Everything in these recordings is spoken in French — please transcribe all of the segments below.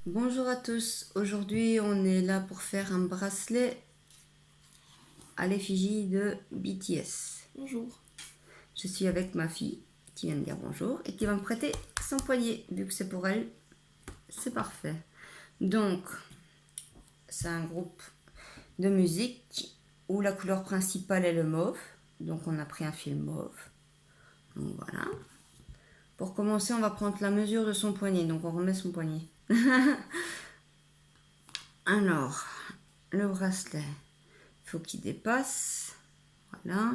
Bonjour à tous, aujourd'hui on est là pour faire un bracelet à l'effigie de BTS. Bonjour. Je suis avec ma fille qui vient de dire bonjour et qui va me prêter son poignet. Vu que c'est pour elle, c'est parfait. Donc, c'est un groupe de musique où la couleur principale est le mauve. Donc on a pris un fil mauve. Donc voilà. Pour commencer, on va prendre la mesure de son poignet. Donc on remet son poignet. Alors, le bracelet, il faut qu'il dépasse. Voilà.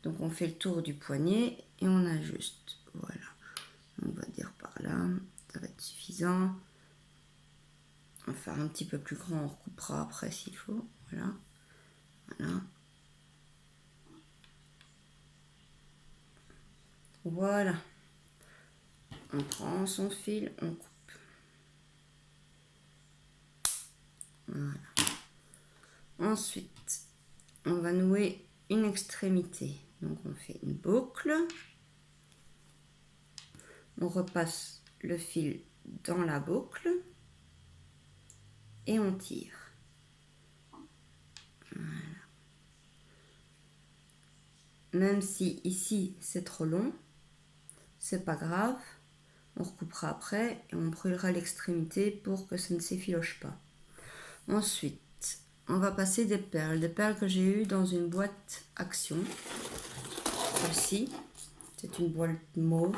Donc on fait le tour du poignet et on ajuste. Voilà. On va dire par là. Ça va être suffisant. On va faire un petit peu plus grand. On recoupera après s'il faut. Voilà. Voilà. Voilà. On prend son fil, on coupe. Voilà. Ensuite, on va nouer une extrémité. Donc on fait une boucle. On repasse le fil dans la boucle et on tire. Voilà. Même si ici c'est trop long, c'est pas grave. On recoupera après et on brûlera l'extrémité pour que ça ne s'effiloche pas. Ensuite, on va passer des perles que j'ai eues dans une boîte Action. Celle-ci, c'est une boîte mauve.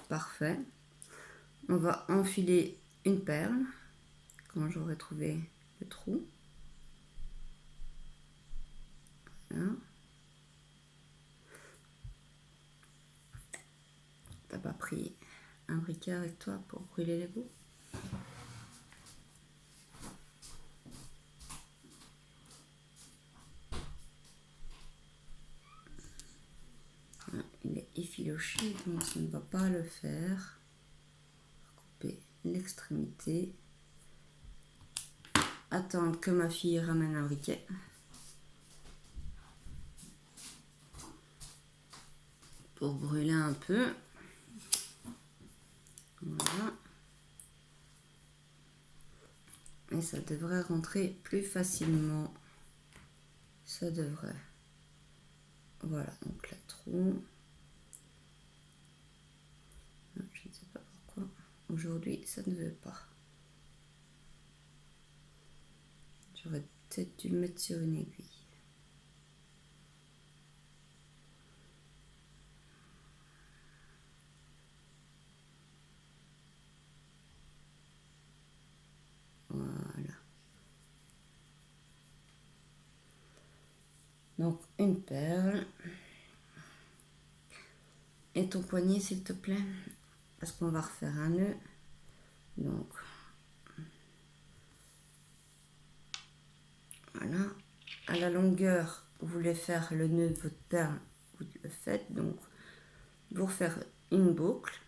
Parfait. On va enfiler une perle quand j'aurai trouvé le trou. Voilà. T'as pas pris un briquet avec toi pour brûler les bouts? Voilà, il est effiloché, donc ça ne va pas le faire. Couper l'extrémité. Attendre que ma fille ramène un briquet. Pour brûler un peu. Voilà. Et ça devrait rentrer plus facilement. Ça devrait. Voilà, donc le trou. Je ne sais pas pourquoi. Aujourd'hui, ça ne veut pas. J'aurais peut-être dû le mettre sur une aiguille. Voilà. Donc, une perle. Et ton poignet, s'il te plaît. Parce qu'on va refaire un nœud. Donc, voilà. À la longueur où vous voulez faire le nœud de votre perle, vous le faites. Donc, pour faire une boucle.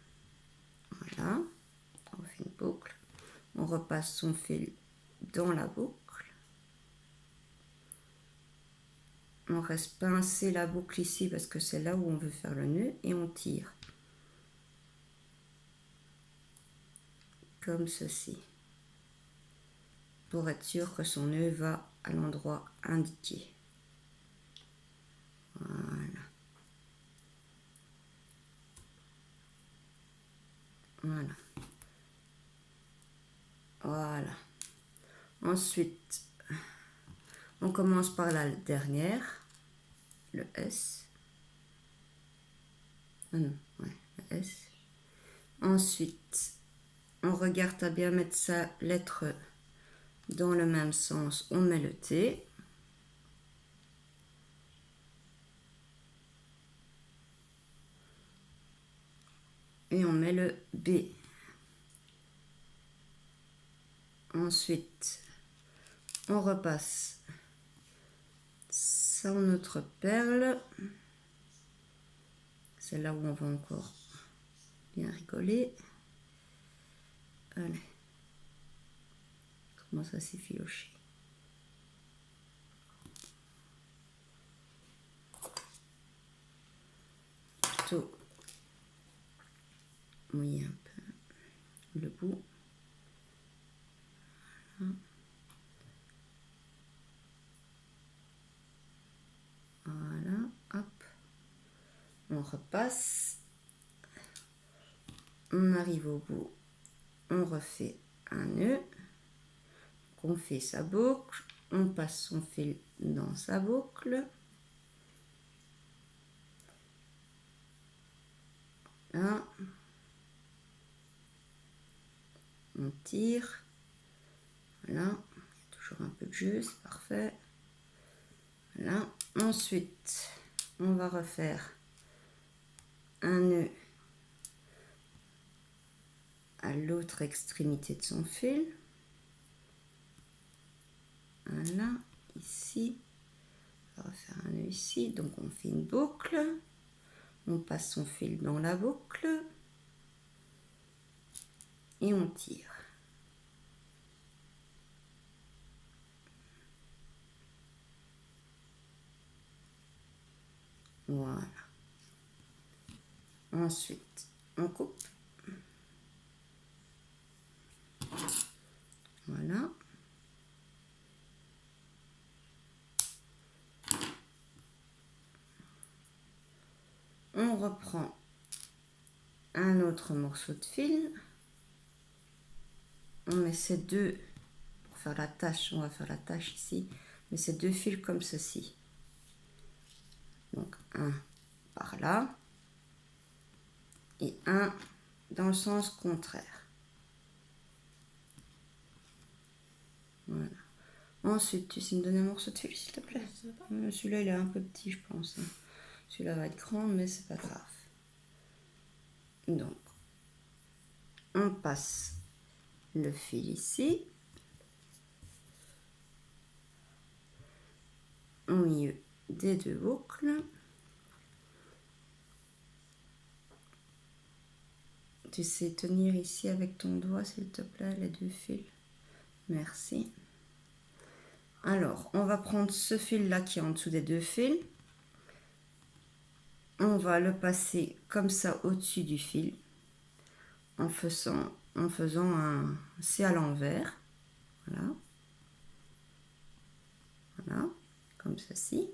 Voilà. On fait une boucle. On repasse son fil dans la boucle. On reste pincer la boucle ici parce que c'est là où on veut faire le nœud et on tire. Comme ceci. Pour être sûr que son nœud va à l'endroit indiqué. Voilà. Voilà. Voilà. Ensuite, on commence par la dernière, le S. Ah non, ouais, le S. Ensuite, on regarde à bien mettre sa lettre dans le même sens. On met le T. Et on met le B. Ensuite, on repasse sans notre perle. C'est là où on va encore bien rigoler. Allez. Comment ça s'effiloche. Plutôt mouiller un peu le bout. On repasse, on arrive au bout, on refait un nœud, on fait sa boucle, on passe son fil dans sa boucle, là, on tire, voilà, il y a toujours un peu de jus, c'est parfait, voilà. Ensuite on va refaire un nœud à l'autre extrémité de son fil, voilà, ici, on va refaire un nœud ici, donc on fait une boucle, on passe son fil dans la boucle et on tire. Voilà. Ensuite, on coupe. Voilà. On reprend un autre morceau de fil. On met ces deux, pour faire la tâche, on va faire la tâche ici, mais ces deux fils comme ceci. Donc un par là et un dans le sens contraire. Voilà. Ensuite, tu sais me donner un morceau de fil, s'il te plaît? Celui-là, il est un peu petit, je pense. Celui-là va être grand, mais c'est pas grave. Donc, on passe le fil ici, au milieu des deux boucles. Tu sais tenir ici avec ton doigt, s'il te plaît, les deux fils. Merci. Alors, on va prendre ce fil-là qui est en dessous des deux fils. On va le passer comme ça au-dessus du fil en faisant un C à l'envers. Voilà. Voilà, comme ceci.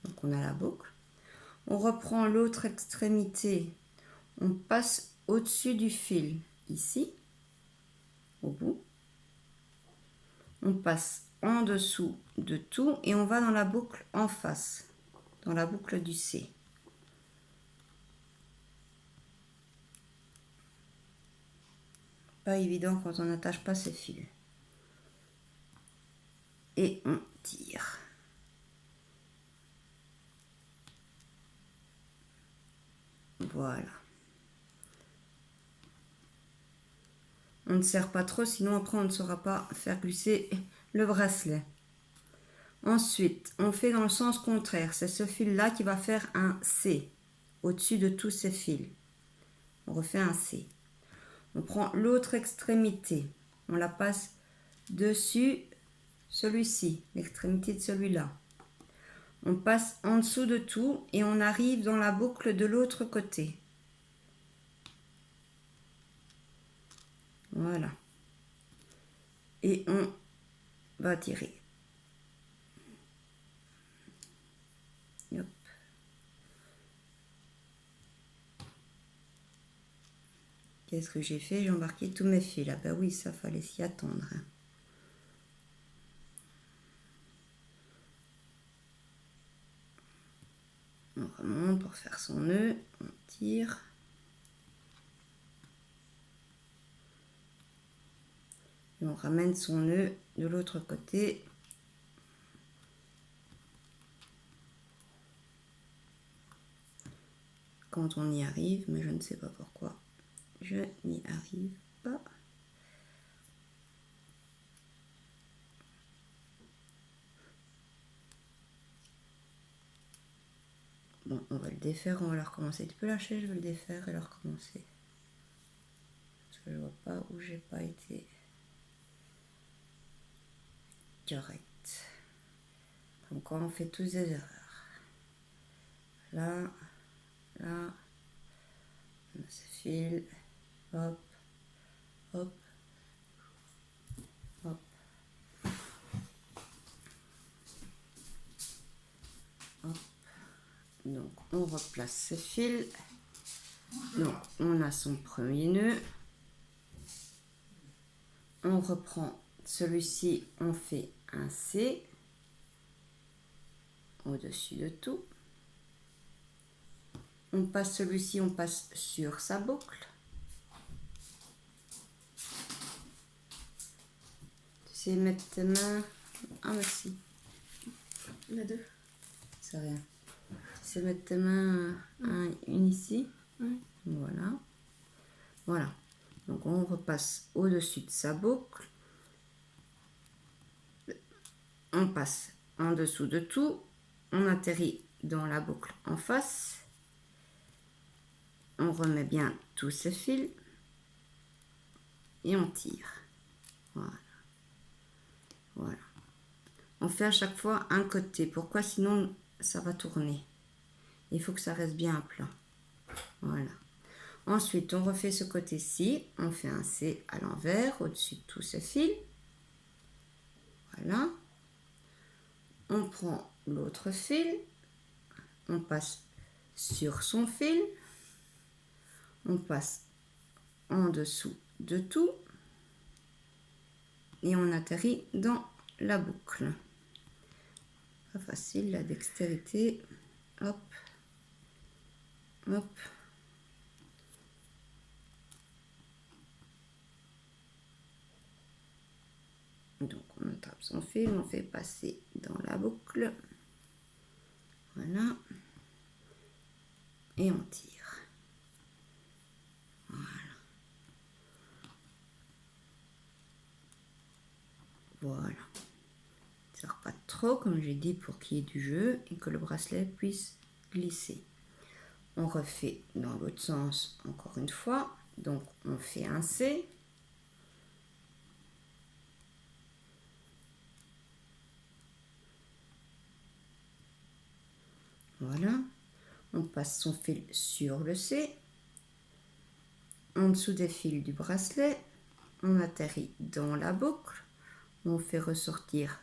Donc, on a la boucle. On reprend l'autre extrémité. On passe au-dessus du fil, ici, au bout. On passe en dessous de tout et on va dans la boucle en face, dans la boucle du C. Pas évident quand on n'attache pas ses fils. Et on tire. Voilà. On ne serre pas trop, sinon après on ne saura pas faire glisser le bracelet. Ensuite, on fait dans le sens contraire. C'est ce fil-là qui va faire un C au-dessus de tous ces fils. On refait un C. On prend l'autre extrémité. On la passe dessus celui-ci, l'extrémité de celui-là. On passe en dessous de tout et on arrive dans la boucle de l'autre côté. Voilà. Et on va tirer. Hop. Qu'est-ce que j'ai fait? J'ai embarqué tous mes fils. Ah ben oui, ça fallait s'y attendre. On remonte pour faire son nœud. On tire. Et on ramène son nœud de l'autre côté. Quand on y arrive, mais je ne sais pas pourquoi. Je n'y arrive pas. Bon, on va le défaire, on va le recommencer. Tu peux lâcher, je vais le défaire et le recommencer. Parce que je vois pas où j'ai pas été correct. Donc on fait tous des erreurs. Là, là, on a ce fil, hop, hop, hop. Hop. Donc on replace ce fil. Donc on a son premier nœud. On reprend celui-ci, on fait un C au-dessus de tout. On passe celui-ci, on passe sur sa boucle. Tu sais mettre tes mains. Ah merci. Il y en a 2. C'est rien. Tu sais mettre tes mains une ici. Voilà. Voilà. Donc on repasse au-dessus de sa boucle. On passe en dessous de tout. On atterrit dans la boucle en face. On remet bien tous ces fils. Et on tire. Voilà. Voilà. On fait à chaque fois un côté. Pourquoi? Sinon ça va tourner. Il faut que ça reste bien à plat. Voilà. Ensuite, on refait ce côté-ci. On fait un C à l'envers, au-dessus de tous ces fils. Voilà. On prend l'autre fil. On passe sur son fil. On passe en dessous de tout. Et on atterrit dans la boucle. Pas facile, la dextérité. Hop. Hop. Donc on attrape son fil, on fait passer dans la boucle. Voilà. Et on tire. Voilà. Voilà. Ça ne pas trop, comme j'ai dit, pour qu'il y ait du jeu et que le bracelet puisse glisser. On refait dans l'autre sens encore une fois. Donc on fait un C. Voilà. On passe son fil sur le C. En dessous des fils du bracelet, on atterrit dans la boucle. On fait ressortir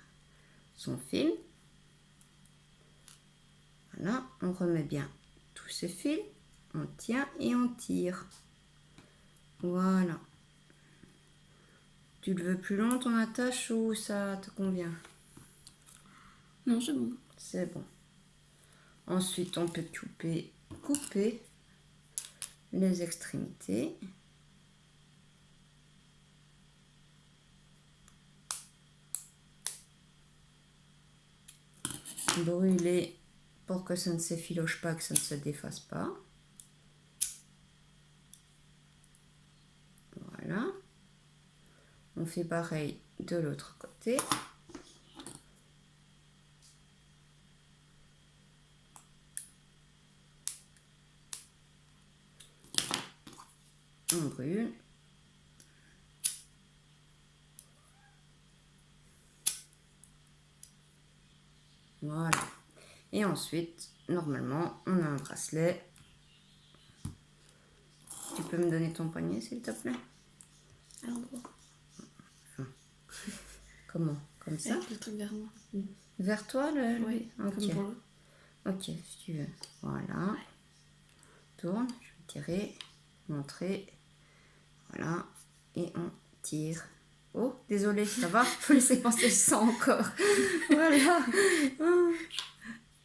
son fil. Voilà. On remet bien tous ces fils. On tient et on tire. Voilà. Tu le veux plus long ton attache ou ça te convient? Non, c'est bon. C'est bon. Ensuite, on peut couper les extrémités. Brûler pour que ça ne s'effiloche pas, que ça ne se défasse pas. Voilà. On fait pareil de l'autre côté. On brûle. Voilà. Et ensuite, normalement, on a un bracelet. Tu peux me donner ton poignet, s'il te plaît? À l'endroit. Comment? Comme ça? Avec le truc vers moi. Vers toi, le... Oui, ok. comme pour là. Ok, si tu veux. Voilà. Ouais. Tourne, je vais tirer, montrer. Voilà. Et on tire. Oh, désolé, ça va? Faut laisser passer le sang encore. Voilà.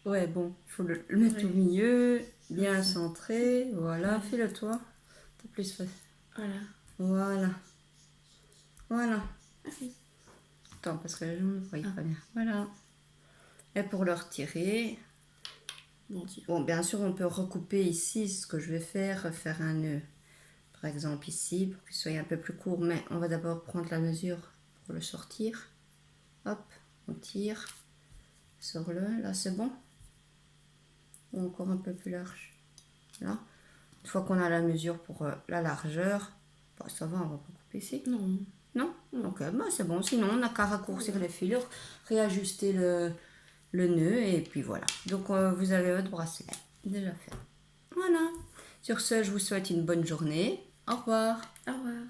Ouais, bon, il faut le mettre au milieu, bien centré. Voilà, fais-le toi. T'as plus fait. Voilà. Voilà. Voilà. Merci. Attends, parce que je ne voyais pas bien. Voilà. Et pour le retirer, bon, bien sûr, on peut recouper ici. Ce que je vais faire un nœud. Par exemple, ici, pour qu'il soit un peu plus court. Mais on va d'abord prendre la mesure pour le sortir. Hop, on tire. Sors-le. Là, c'est bon. Ou encore un peu plus large. Là. Une fois qu'on a la mesure pour la largeur, bah, ça va, on va pas couper ici. Non. Non? Ok, bah, c'est bon. Sinon, on n'a qu'à raccourcir les filures, réajuster le nœud et puis voilà. Donc, vous avez votre bracelet déjà fait. Voilà. Sur ce, je vous souhaite une bonne journée. Au revoir. Au revoir.